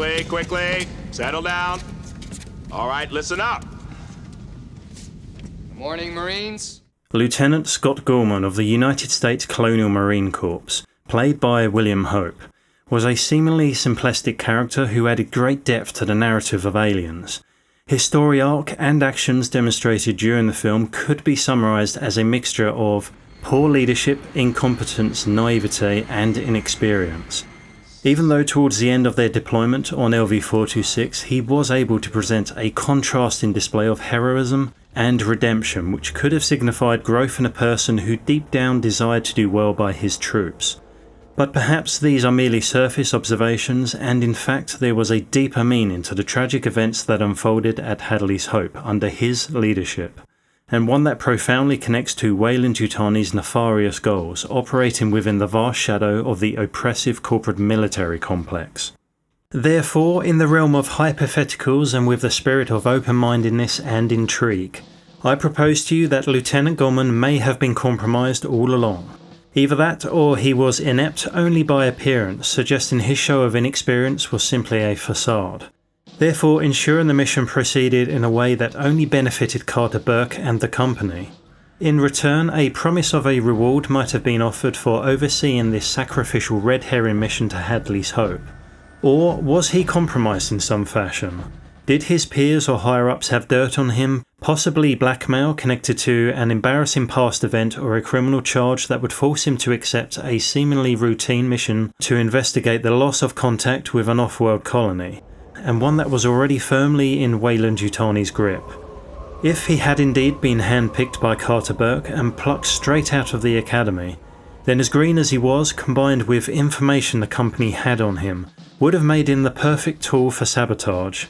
Quickly. Settle down. All right, listen up. Good morning, Marines. Lieutenant Scott Gorman of the United States Colonial Marine Corps, played by William Hope, was a seemingly simplistic character who added great depth to the narrative of Aliens. His story arc and actions demonstrated during the film could be summarised as a mixture of poor leadership, incompetence, naivete and inexperience. Even though towards the end of their deployment on LV-426 he was able to present a contrasting display of heroism and redemption which could have signified growth in a person who deep down desired to do well by his troops. But perhaps these are merely surface observations, and in fact there was a deeper meaning to the tragic events that unfolded at Hadley's Hope under his leadership, and one that profoundly connects to Weyland-Yutani's nefarious goals, operating within the vast shadow of the oppressive corporate military complex. Therefore, in the realm of hypotheticals and with the spirit of open-mindedness and intrigue, I propose to you that Lieutenant Gorman may have been compromised all along. Either that, or he was inept only by appearance, suggesting his show of inexperience was simply a facade. Therefore, ensuring the mission proceeded in a way that only benefited Carter Burke and the company. In return, a promise of a reward might have been offered for overseeing this sacrificial red herring mission to Hadley's Hope. Or was he compromised in some fashion? Did his peers or higher-ups have dirt on him, possibly blackmail connected to an embarrassing past event or a criminal charge that would force him to accept a seemingly routine mission to investigate the loss of contact with an off-world colony, and one that was already firmly in Weyland-Yutani's grip? If he had indeed been handpicked by Carter Burke and plucked straight out of the academy, then as green as he was, combined with information the company had on him, would have made him the perfect tool for sabotage.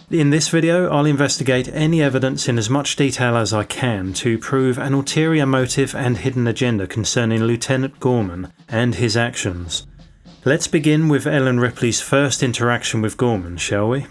In this video, I'll investigate any evidence in as much detail as I can to prove an ulterior motive and hidden agenda concerning Lieutenant Gorman and his actions. Let's begin with Ellen Ripley's first interaction with Gorman, shall we?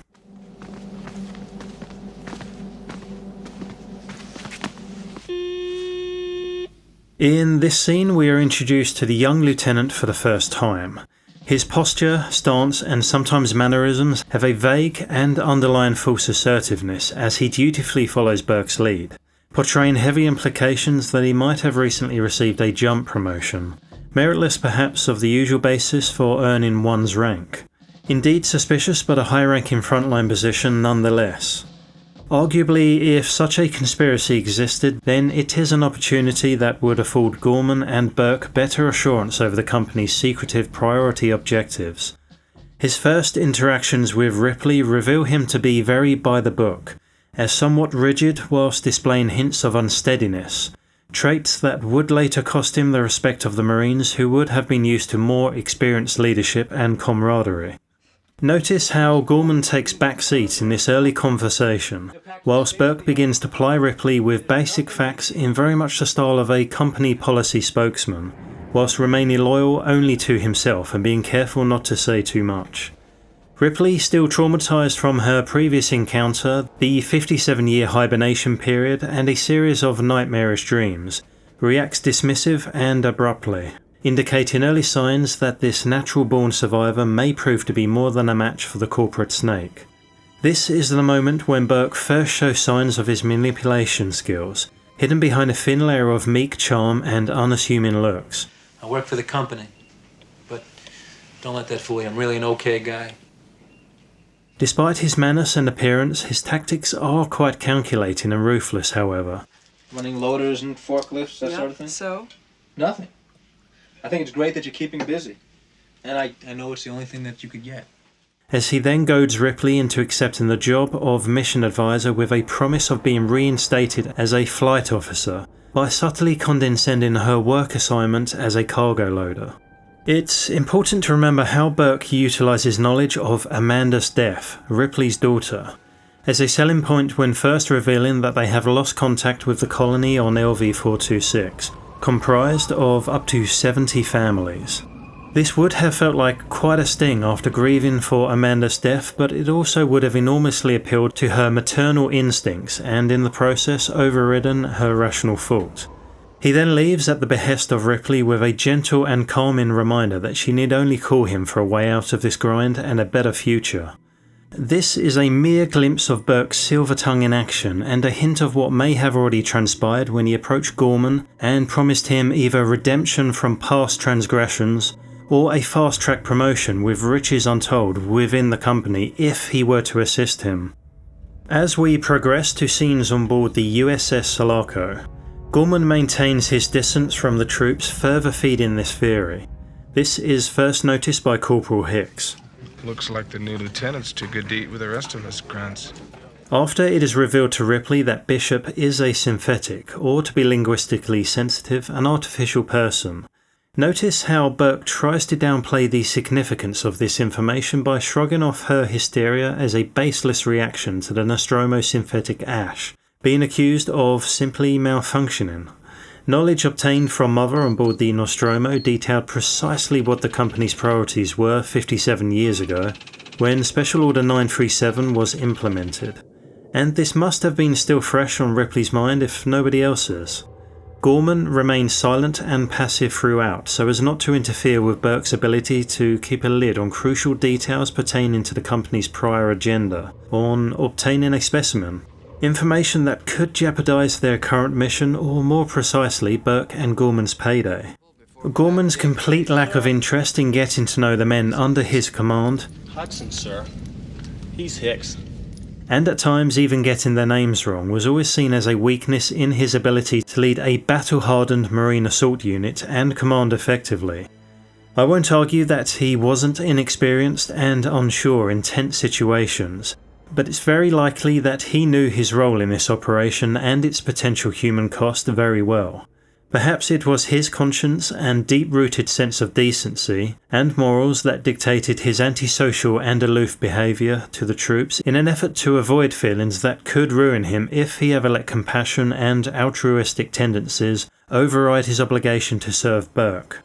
In this scene, we are introduced to the young lieutenant for the first time. His posture, stance and sometimes mannerisms have a vague and underlying false assertiveness as he dutifully follows Burke's lead, portraying heavy implications that he might have recently received a jump promotion, meritless perhaps of the usual basis for earning one's rank. Indeed suspicious, but a high-ranking frontline position nonetheless. Arguably, if such a conspiracy existed, then it is an opportunity that would afford Gorman and Burke better assurance over the company's secretive priority objectives. His first interactions with Ripley reveal him to be very by the book, as somewhat rigid whilst displaying hints of unsteadiness, traits that would later cost him the respect of the Marines who would have been used to more experienced leadership and camaraderie. Notice how Gorman takes back seat in this early conversation, whilst Burke begins to ply Ripley with basic facts in very much the style of a company policy spokesman, whilst remaining loyal only to himself and being careful not to say too much. Ripley, still traumatised from her previous encounter, the 57-year hibernation period and a series of nightmarish dreams, reacts dismissive and abruptly, indicating early signs that this natural-born survivor may prove to be more than a match for the corporate snake. This is the moment when Burke first shows signs of his manipulation skills, hidden behind a thin layer of meek charm and unassuming looks. I work for the company, but don't let that fool you. I'm really an okay guy. Despite his manners and appearance, his tactics are quite calculating and ruthless, however. Running loaders and forklifts, that sort of thing? So? Nothing. I think it's great that you're keeping busy. And I know it's the only thing that you could get. As he then goads Ripley into accepting the job of mission advisor with a promise of being reinstated as a flight officer by subtly condescending her work assignment as a cargo loader. It's important to remember how Burke utilises knowledge of Amanda's death, Ripley's daughter, as a selling point when first revealing that they have lost contact with the colony on LV-426, comprised of up to 70 families. This would have felt like quite a sting after grieving for Amanda's death, but it also would have enormously appealed to her maternal instincts and in the process overridden her rational thought. He then leaves at the behest of Ripley with a gentle and calming reminder that she need only call him for a way out of this grind and a better future. This is a mere glimpse of Burke's silver tongue in action and a hint of what may have already transpired when he approached Gorman and promised him either redemption from past transgressions or a fast-track promotion with riches untold within the company if he were to assist him. As we progress to scenes on board the USS Sulaco, Gorman maintains his distance from the troops, further feeding this theory. This is first noticed by Corporal Hicks. Looks like the new lieutenant's too good to eat with the rest of us, Grunts. After it is revealed to Ripley that Bishop is a synthetic, or to be linguistically sensitive, an artificial person, notice how Burke tries to downplay the significance of this information by shrugging off her hysteria as a baseless reaction to the Nostromo synthetic Ash, being accused of simply malfunctioning. Knowledge obtained from Mother on board the Nostromo detailed precisely what the company's priorities were 57 years ago, when Special Order 937 was implemented, and this must have been still fresh on Ripley's mind if nobody else's. Gorman remained silent and passive throughout so as not to interfere with Burke's ability to keep a lid on crucial details pertaining to the company's prior agenda on obtaining a specimen. Information that could jeopardize their current mission, or more precisely, Burke and Gorman's payday. Gorman's complete lack of interest in getting to know the men under his command, Hudson, sir. He's Hicks. and at times even getting their names wrong, was always seen as a weakness in his ability to lead a battle-hardened Marine assault unit and command effectively. I won't argue that he wasn't inexperienced and unsure in tense situations, but it's very likely that he knew his role in this operation and its potential human cost very well. Perhaps it was his conscience and deep-rooted sense of decency and morals that dictated his antisocial and aloof behaviour to the troops in an effort to avoid feelings that could ruin him if he ever let compassion and altruistic tendencies override his obligation to serve Burke.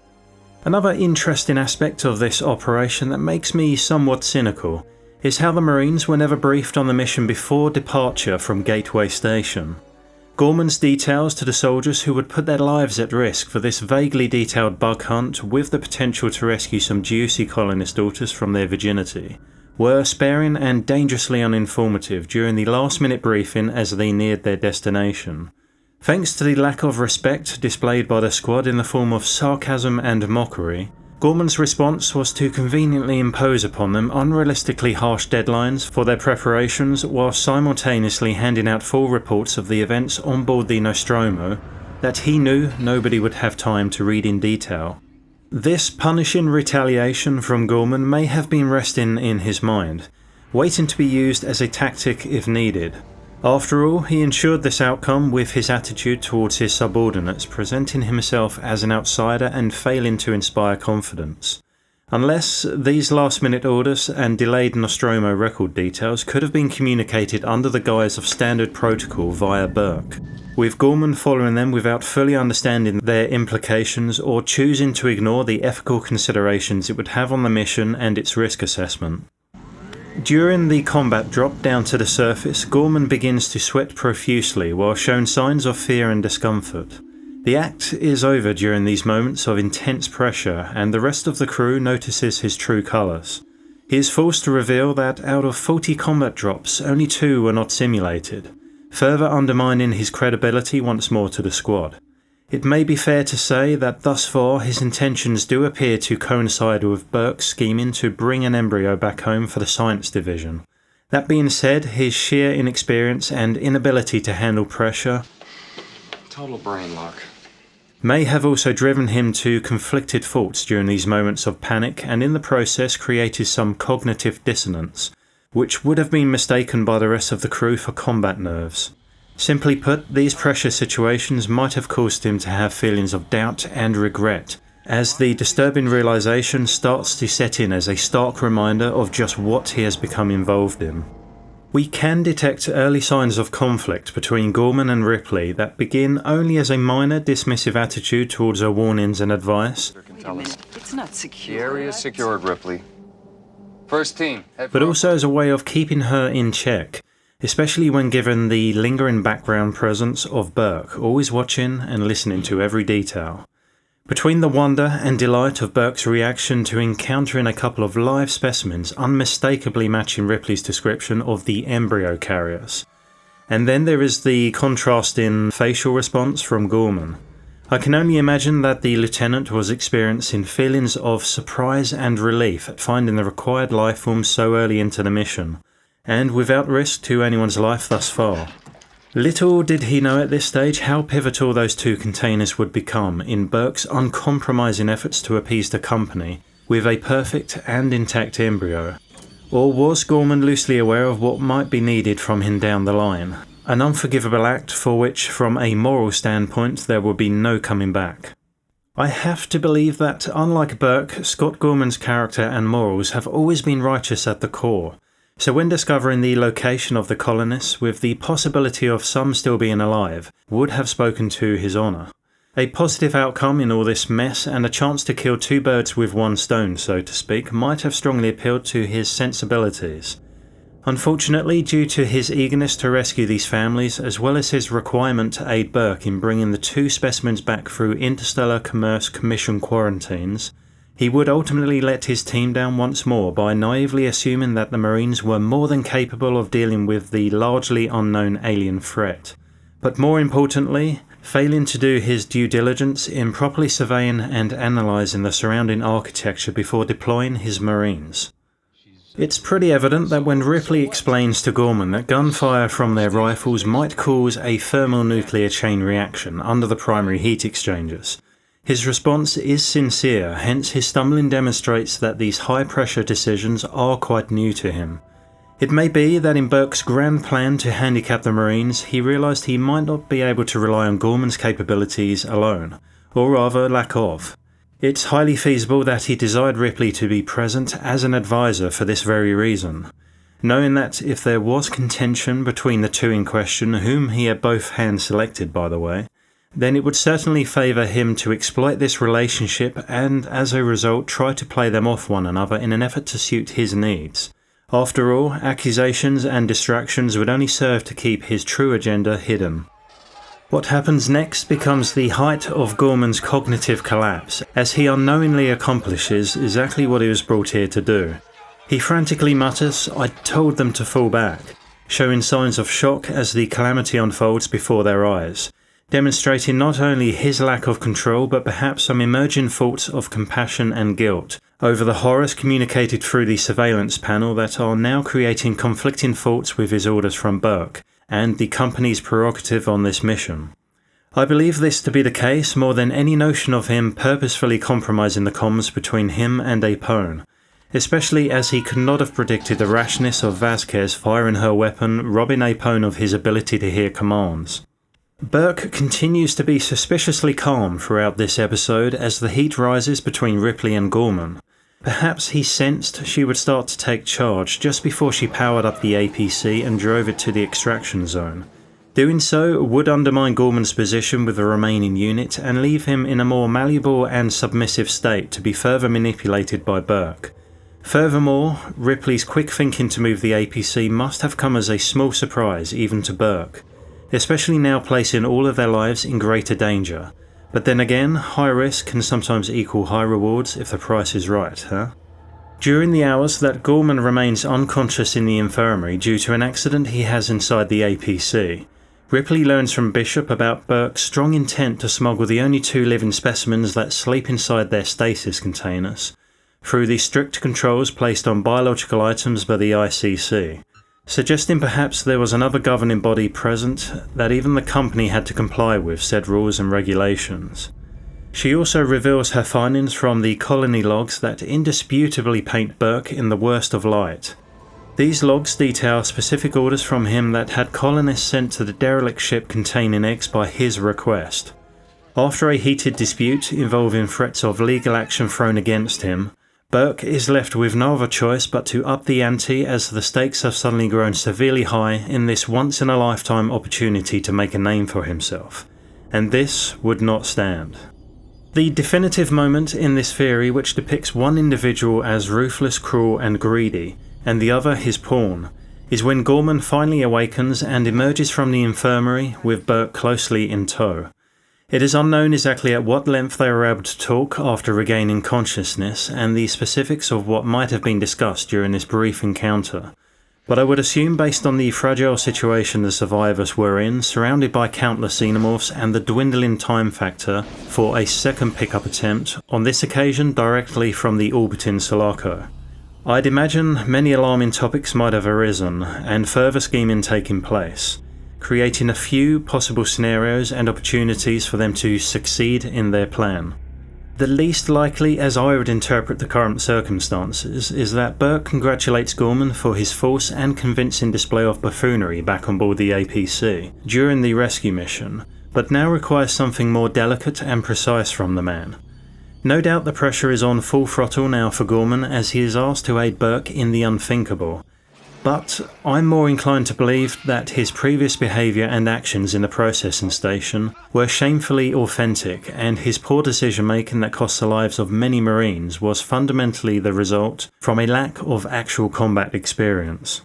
Another interesting aspect of this operation that makes me somewhat cynical is how the Marines were never briefed on the mission before departure from Gateway Station. Gorman's details to the soldiers who would put their lives at risk for this vaguely detailed bug hunt with the potential to rescue some juicy colonist daughters from their virginity were sparing and dangerously uninformative during the last-minute briefing as they neared their destination. Thanks to the lack of respect displayed by the squad in the form of sarcasm and mockery, Gorman's response was to conveniently impose upon them unrealistically harsh deadlines for their preparations while simultaneously handing out full reports of the events on board the Nostromo that he knew nobody would have time to read in detail. This punishing retaliation from Gorman may have been resting in his mind, waiting to be used as a tactic if needed. After all, he ensured this outcome with his attitude towards his subordinates, presenting himself as an outsider and failing to inspire confidence. Unless these last-minute orders and delayed Nostromo record details could have been communicated under the guise of standard protocol via Burke, with Gorman following them without fully understanding their implications or choosing to ignore the ethical considerations it would have on the mission and its risk assessment. During the combat drop down to the surface, Gorman begins to sweat profusely while showing signs of fear and discomfort. The act is over during these moments of intense pressure, and the rest of the crew notices his true colours. He is forced to reveal that out of 40 combat drops, only 2 were not simulated, further undermining his credibility once more to the squad. It may be fair to say that thus far his intentions do appear to coincide with Burke's scheming to bring an embryo back home for the science division. That being said, his sheer inexperience and inability to handle pressure Total brain lock. may have also driven him to conflicted thoughts during these moments of panic and in the process created some cognitive dissonance, which would have been mistaken by the rest of the crew for combat nerves. Simply put, these pressure situations might have caused him to have feelings of doubt and regret, as the disturbing realization starts to set in as a stark reminder of just what he has become involved in. We can detect early signs of conflict between Gorman and Ripley that begin only as a minor dismissive attitude towards her warnings and advice, Wait a minute. It's not The secure. area is secured, Ripley. First team, head but for- also as a way of keeping her in check, especially when given the lingering background presence of Burke, always watching and listening to every detail. Between the wonder and delight of Burke's reaction to encountering a couple of live specimens unmistakably matching Ripley's description of the embryo carriers, and then there is the contrasting facial response from Gorman, I can only imagine that the lieutenant was experiencing feelings of surprise and relief at finding the required life form so early into the mission, and without risk to anyone's life thus far. Little did he know at this stage how pivotal those two containers would become in Burke's uncompromising efforts to appease the company with a perfect and intact embryo. Or was Gorman loosely aware of what might be needed from him down the line? An unforgivable act for which, from a moral standpoint, there would be no coming back. I have to believe that, unlike Burke, Scott Gorman's character and morals have always been righteous at the core, so when discovering the location of the colonists, with the possibility of some still being alive, would have spoken to his honour. A positive outcome in all this mess and a chance to kill two birds with one stone, so to speak, might have strongly appealed to his sensibilities. Unfortunately, due to his eagerness to rescue these families, as well as his requirement to aid Burke in bringing the two specimens back through Interstellar Commerce Commission quarantines, he would ultimately let his team down once more by naively assuming that the Marines were more than capable of dealing with the largely unknown alien threat. But more importantly, failing to do his due diligence in properly surveying and analysing the surrounding architecture before deploying his Marines. It's pretty evident that when Ripley explains to Gorman that gunfire from their rifles might cause a thermonuclear chain reaction under the primary heat exchangers, his response is sincere, hence his stumbling demonstrates that these high-pressure decisions are quite new to him. It may be that in Burke's grand plan to handicap the Marines, he realised he might not be able to rely on Gorman's capabilities alone, or rather lack of. It's highly feasible that he desired Ripley to be present as an advisor for this very reason, knowing that if there was contention between the two in question, whom he had both hands selected by the way, then it would certainly favour him to exploit this relationship and, as a result, try to play them off one another in an effort to suit his needs. After all, accusations and distractions would only serve to keep his true agenda hidden. What happens next becomes the height of Gorman's cognitive collapse, as he unknowingly accomplishes exactly what he was brought here to do. He frantically mutters, "I told them to fall back," showing signs of shock as the calamity unfolds before their eyes, demonstrating not only his lack of control but perhaps some emerging thoughts of compassion and guilt over the horrors communicated through the surveillance panel that are now creating conflicting thoughts with his orders from Burke and the company's prerogative on this mission. I believe this to be the case more than any notion of him purposefully compromising the comms between him and Apone, especially as he could not have predicted the rashness of Vasquez firing her weapon, robbing Apone of his ability to hear commands. Burke continues to be suspiciously calm throughout this episode as the heat rises between Ripley and Gorman. Perhaps he sensed she would start to take charge just before she powered up the APC and drove it to the extraction zone. Doing so would undermine Gorman's position with the remaining unit and leave him in a more malleable and submissive state to be further manipulated by Burke. Furthermore, Ripley's quick thinking to move the APC must have come as a small surprise even to Burke, especially now placing all of their lives in greater danger. But then again, high risk can sometimes equal high rewards if the price is right, huh? During the hours that Gorman remains unconscious in the infirmary due to an accident he has inside the APC, Ripley learns from Bishop about Burke's strong intent to smuggle the only two living specimens that sleep inside their stasis containers through the strict controls placed on biological items by the ICC, suggesting perhaps there was another governing body present that even the company had to comply with said rules and regulations. She also reveals her findings from the colony logs that indisputably paint Burke in the worst of light. These logs detail specific orders from him that had colonists sent to the derelict ship containing eggs by his request. After a heated dispute involving threats of legal action thrown against him, Burke is left with no other choice but to up the ante as the stakes have suddenly grown severely high in this once-in-a-lifetime opportunity to make a name for himself. And this would not stand. The definitive moment in this theory which depicts one individual as ruthless, cruel and greedy, and the other his pawn, is when Gorman finally awakens and emerges from the infirmary with Burke closely in tow. It is unknown exactly at what length they were able to talk after regaining consciousness and the specifics of what might have been discussed during this brief encounter. But I would assume, based on the fragile situation the survivors were in, surrounded by countless xenomorphs and the dwindling time factor for a second pickup attempt, on this occasion directly from the orbiting Sulaco. I'd imagine many alarming topics might have arisen, and further scheming taking place, creating a few possible scenarios and opportunities for them to succeed in their plan. The least likely, as I would interpret the current circumstances, is that Burke congratulates Gorman for his force and convincing display of buffoonery back on board the APC during the rescue mission, but now requires something more delicate and precise from the man. No doubt the pressure is on full throttle now for Gorman as he is asked to aid Burke in the unthinkable. But I'm more inclined to believe that his previous behaviour and actions in the processing station were shamefully authentic, and his poor decision making that cost the lives of many Marines was fundamentally the result from a lack of actual combat experience.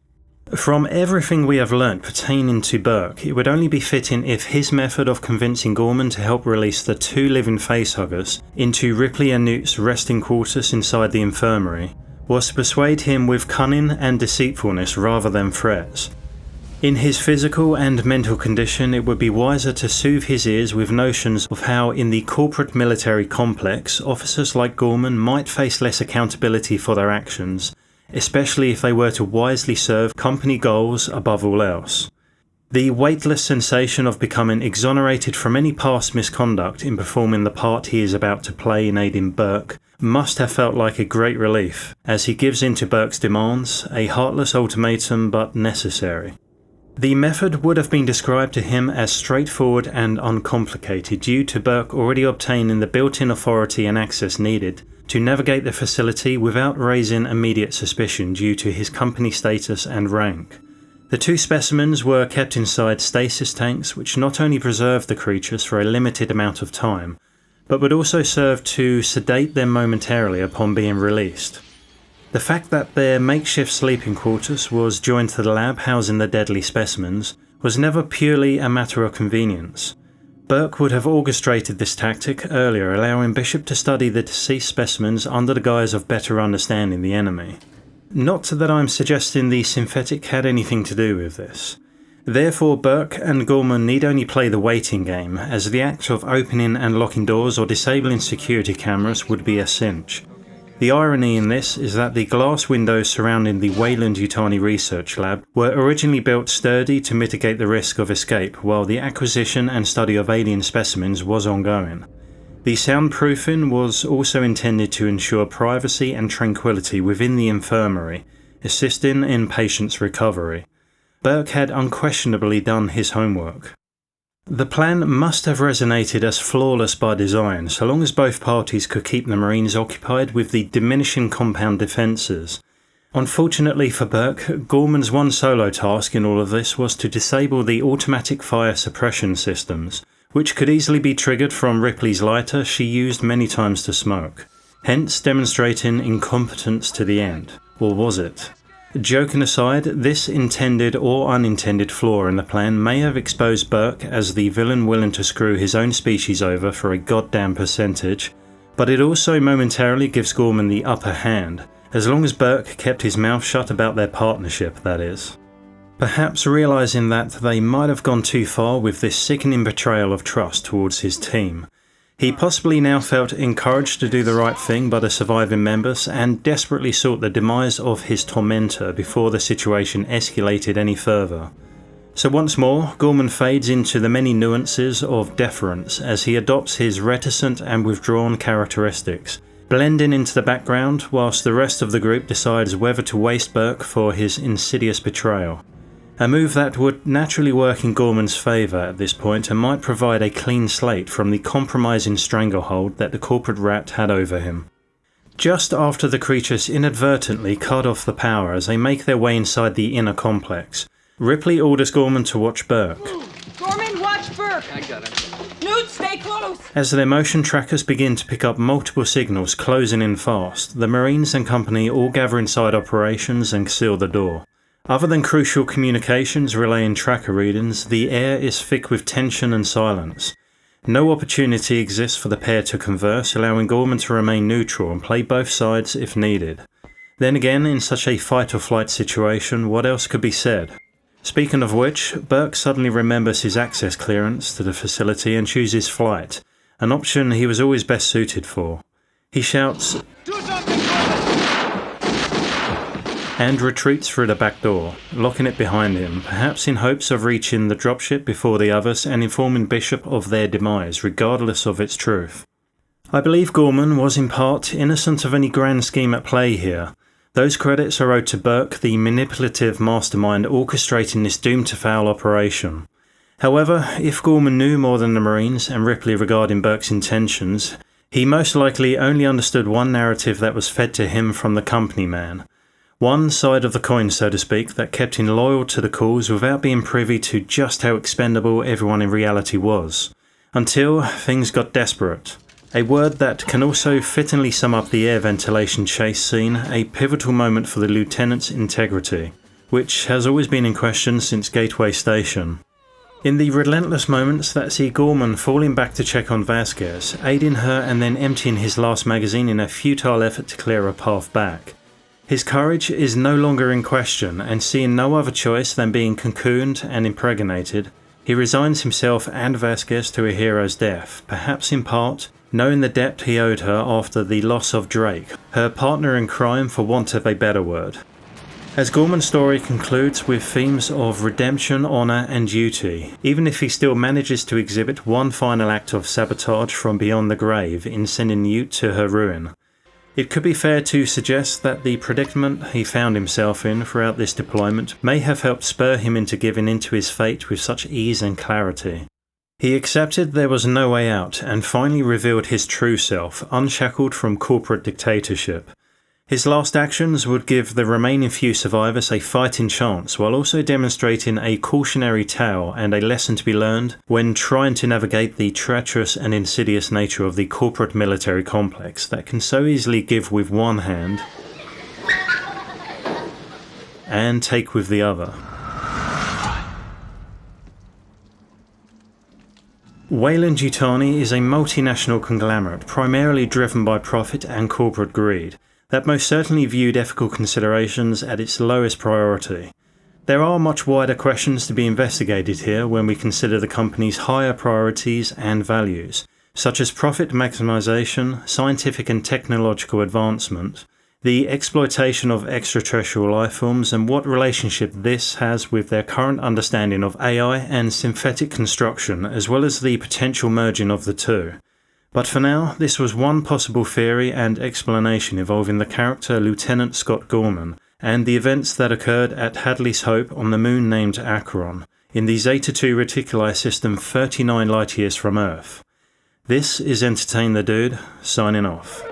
From everything we have learnt pertaining to Burke, it would only be fitting if his method of convincing Gorman to help release the two living facehuggers into Ripley and Newt's resting quarters inside the infirmary was to persuade him with cunning and deceitfulness rather than threats. In his physical and mental condition, it would be wiser to soothe his ears with notions of how in the corporate military complex, officers like Gorman might face less accountability for their actions, especially if they were to wisely serve company goals above all else. The weightless sensation of becoming exonerated from any past misconduct in performing the part he is about to play in aiding Burke must have felt like a great relief, as he gives in to Burke's demands, a heartless ultimatum but necessary. The method would have been described to him as straightforward and uncomplicated due to Burke already obtaining the built-in authority and access needed to navigate the facility without raising immediate suspicion due to his company status and rank. The two specimens were kept inside stasis tanks which not only preserved the creatures for a limited amount of time, but would also serve to sedate them momentarily upon being released. The fact that their makeshift sleeping quarters was joined to the lab housing the deadly specimens was never purely a matter of convenience. Burke would have orchestrated this tactic earlier, allowing Bishop to study the deceased specimens under the guise of better understanding the enemy. Not that I'm suggesting the synthetic had anything to do with this. Therefore, Burke and Gorman need only play the waiting game, as the act of opening and locking doors or disabling security cameras would be a cinch. The irony in this is that the glass windows surrounding the Weyland-Yutani Research Lab were originally built sturdy to mitigate the risk of escape, while the acquisition and study of alien specimens was ongoing. The soundproofing was also intended to ensure privacy and tranquility within the infirmary, assisting in patients' recovery. Burke had unquestionably done his homework. The plan must have resonated as flawless by design, so long as both parties could keep the Marines occupied with the diminishing compound defences. Unfortunately for Burke, Gorman's one solo task in all of this was to disable the automatic fire suppression systems, which could easily be triggered from Ripley's lighter she used many times to smoke, hence demonstrating incompetence to the end. Or was it? Joking aside, this intended or unintended flaw in the plan may have exposed Burke as the villain willing to screw his own species over for a goddamn percentage, but it also momentarily gives Gorman the upper hand, as long as Burke kept his mouth shut about their partnership, that is. Perhaps realising that they might have gone too far with this sickening betrayal of trust towards his team, he possibly now felt encouraged to do the right thing by the surviving members and desperately sought the demise of his tormentor before the situation escalated any further. So once more, Gorman fades into the many nuances of deference as he adopts his reticent and withdrawn characteristics, blending into the background whilst the rest of the group decides whether to waste Burke for his insidious betrayal. A move that would naturally work in Gorman's favour at this point and might provide a clean slate from the compromising stranglehold that the corporate rat had over him. Just after the creatures inadvertently cut off the power as they make their way inside the inner complex, Ripley orders Gorman to watch Burke. Gorman, watch Burke! I got him. Newt, stay close! As their motion trackers begin to pick up multiple signals closing in fast, the Marines and company all gather inside operations and seal the door. Other than crucial communications relaying tracker readings, the air is thick with tension and silence. No opportunity exists for the pair to converse, allowing Gorman to remain neutral and play both sides if needed. Then again, in such a fight-or-flight situation, what else could be said? Speaking of which, Burke suddenly remembers his access clearance to the facility and chooses flight, an option he was always best suited for. He shouts, Do something, Gorman! and retreats through the back door, locking it behind him, perhaps in hopes of reaching the dropship before the others and informing Bishop of their demise, regardless of its truth. I believe Gorman was in part innocent of any grand scheme at play here. Those credits are owed to Burke, the manipulative mastermind orchestrating this doomed-to-fail operation. However, if Gorman knew more than the Marines and Ripley regarding Burke's intentions, he most likely only understood one narrative that was fed to him from the company man. One side of the coin, so to speak, that kept him loyal to the cause without being privy to just how expendable everyone in reality was. Until things got desperate. A word that can also fittingly sum up the air ventilation chase scene, a pivotal moment for the lieutenant's integrity, which has always been in question since Gateway Station. In the relentless moments that see Gorman falling back to check on Vasquez, aiding her and then emptying his last magazine in a futile effort to clear a path back. His courage is no longer in question, and seeing no other choice than being cocooned and impregnated, he resigns himself and Vasquez to a hero's death, perhaps in part knowing the debt he owed her after the loss of Drake, her partner in crime for want of a better word. As Gorman's story concludes with themes of redemption, honour and duty, even if he still manages to exhibit one final act of sabotage from beyond the grave in sending Ute to her ruin. It could be fair to suggest that the predicament he found himself in throughout this deployment may have helped spur him into giving into his fate with such ease and clarity. He accepted there was no way out and finally revealed his true self, unshackled from corporate dictatorship. His last actions would give the remaining few survivors a fighting chance while also demonstrating a cautionary tale and a lesson to be learned when trying to navigate the treacherous and insidious nature of the corporate military complex that can so easily give with one hand and take with the other. Weyland-Yutani is a multinational conglomerate primarily driven by profit and corporate greed that most certainly viewed ethical considerations at its lowest priority. There are much wider questions to be investigated here when we consider the company's higher priorities and values, such as profit maximization, scientific and technological advancement, the exploitation of extraterrestrial life forms, and what relationship this has with their current understanding of AI and synthetic construction, as well as the potential merging of the two. But for now, this was one possible theory and explanation involving the character Lieutenant Scott Gorman and the events that occurred at Hadley's Hope on the moon named Acheron, in the Zeta II Reticuli system 39 light-years from Earth. This is Entertain the Dude, signing off.